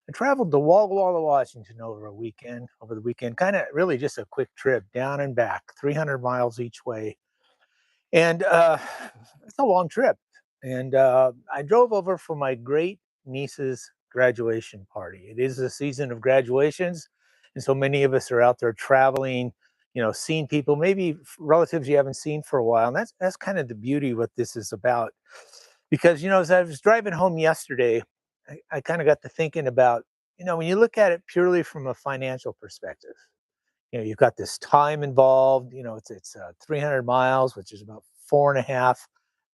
I traveled to Walla Walla, Washington over the weekend, kind of really just a quick trip down and back, 300 miles each way. And it's a long trip. And I drove over for my great niece's graduation party. It is the season of graduations. And so many of us are out there traveling, seeing people, maybe relatives you haven't seen for a while. And that's kind of the beauty of what this is about. Because, as I was driving home yesterday, I kind of got to thinking about, when you look at it purely from a financial perspective, you've got this time involved. It's 300 miles, which is about 4.5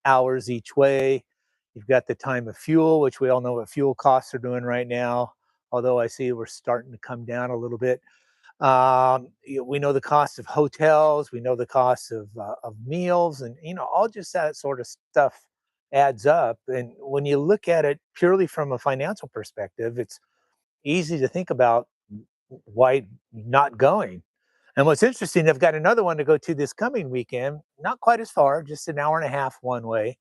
hours each way. You've got the time of fuel, which we all know what fuel costs are doing right now. Although I see we're starting to come down a little bit. We know the cost of hotels. We know the cost of meals, and all just that sort of stuff adds up. And when you look at it purely from a financial perspective, it's easy to think about why not going. And what's interesting, I've got another one to go to this coming weekend, not quite as far, just an hour and a half one way,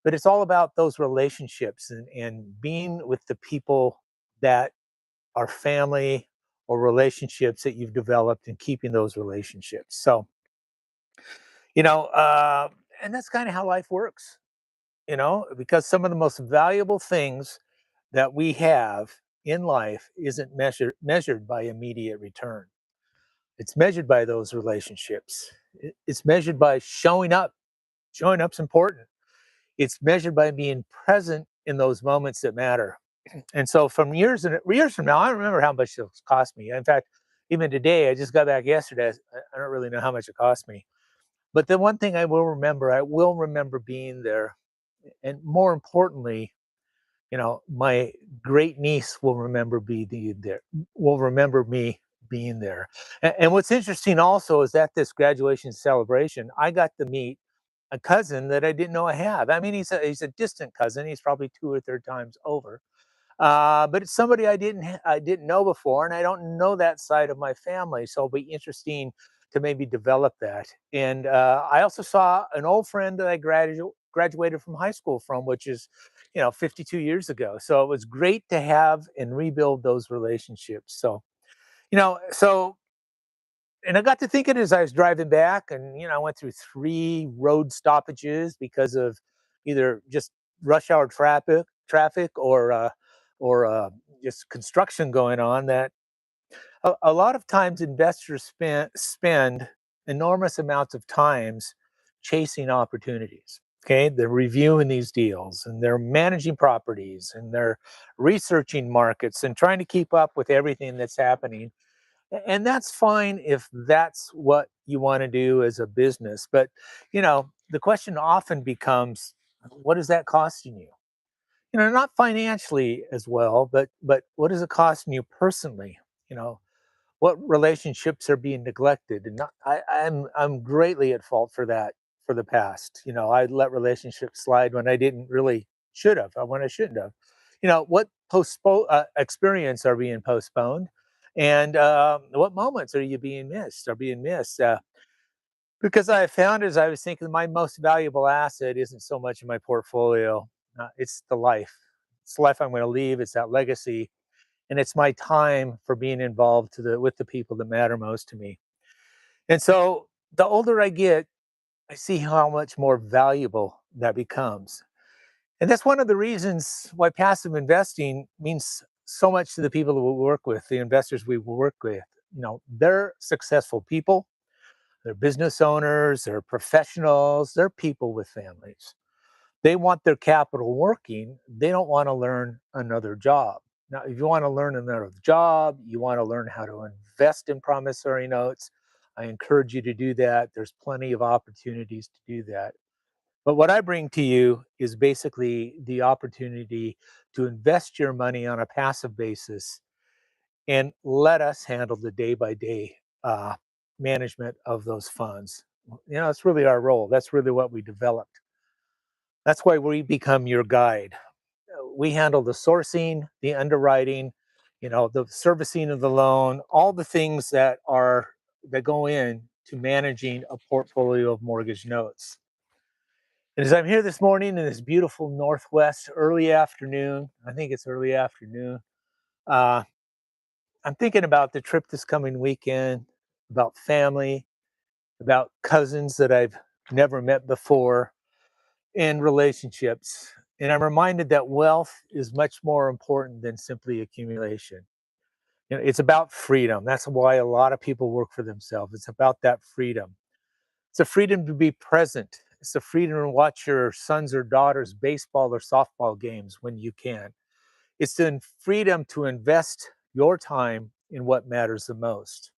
but it's all about those relationships and being with the people that are family or relationships that you've developed and keeping those relationships. So, you know, uh, and that's kind of how life works, because some of the most valuable things that we have in life isn't measured by immediate return. It's measured by those relationships. It's measured by showing up. Showing up's important. It's measured by being present in those moments that matter. And so, from years from now, I don't remember how much it cost me. In fact, even today, I just got back yesterday. I don't really know how much it cost me. But the one thing I will remember being there, and more importantly, my great niece will remember being there. Will remember me being there. And what's interesting also is that this graduation celebration, I got to meet a cousin that I didn't know I have. I mean, he's a distant cousin. He's probably two or third times over. But it's somebody I didn't know before, and I don't know that side of my family. So it'll be interesting to maybe develop that. And I also saw an old friend that I graduated from high school from, which is 52 years ago. So it was great to have and rebuild those relationships. So and I got to thinking as I was driving back, and I went through three road stoppages because of either just rush hour traffic, or just construction going on. That a lot of times investors spend enormous amounts of times chasing opportunities. Okay, they're reviewing these deals and they're managing properties and they're researching markets and trying to keep up with everything that's happening, and that's fine if that's what you want to do as a business. But the question often becomes, what is that costing you? Not financially as well, but what is it costing you personally? you know what relationships are being neglected? And I'm greatly at fault for that for the past. I let relationships slide when I didn't really should have, when I shouldn't have. What experience are being postponed, and what moments are being missed. Because I found, as I was thinking, my most valuable asset isn't so much in my portfolio. It's the life. It's the life I'm going to leave. It's that legacy, and it's my time for being involved with the people that matter most to me. And so, the older I get, I see how much more valuable that becomes. And that's one of the reasons why passive investing means so much to the people that we work with, the investors we work with. They're successful people, they're business owners, they're professionals, they're people with families. They want their capital working. They don't want to learn another job. Now, if you want to learn another job, you want to learn how to invest in promissory notes, I encourage you to do that. There's plenty of opportunities to do that. But what I bring to you is basically the opportunity to invest your money on a passive basis and let us handle the day by day management of those funds. It's really our role. That's really what we developed. That's why we become your guide. We handle the sourcing, the underwriting, the servicing of the loan, all the things that go in to managing a portfolio of mortgage notes. And as I'm here this morning in this beautiful Northwest early afternoon, I think it's early afternoon, Uh, I'm thinking about the trip this coming weekend, about family, about cousins that I've never met before, and relationships. And I'm reminded that wealth is much more important than simply accumulation. It's about freedom. That's why a lot of people work for themselves. It's about that freedom. It's a freedom to be present. It's the freedom to watch your sons or daughters' baseball or softball games when you can. It's the freedom to invest your time in what matters the most.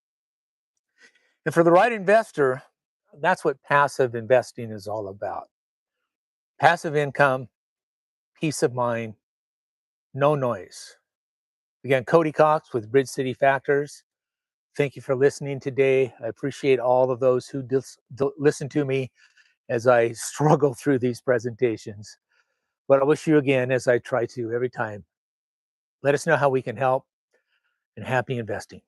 And for the right investor, that's what passive investing is all about. Passive income, peace of mind, no noise. Again, Cody Cox with Bridge City Factors. Thank you for listening today. I appreciate all of those who listen to me as I struggle through these presentations. But I wish you again, as I try to every time, let us know how we can help, and happy investing.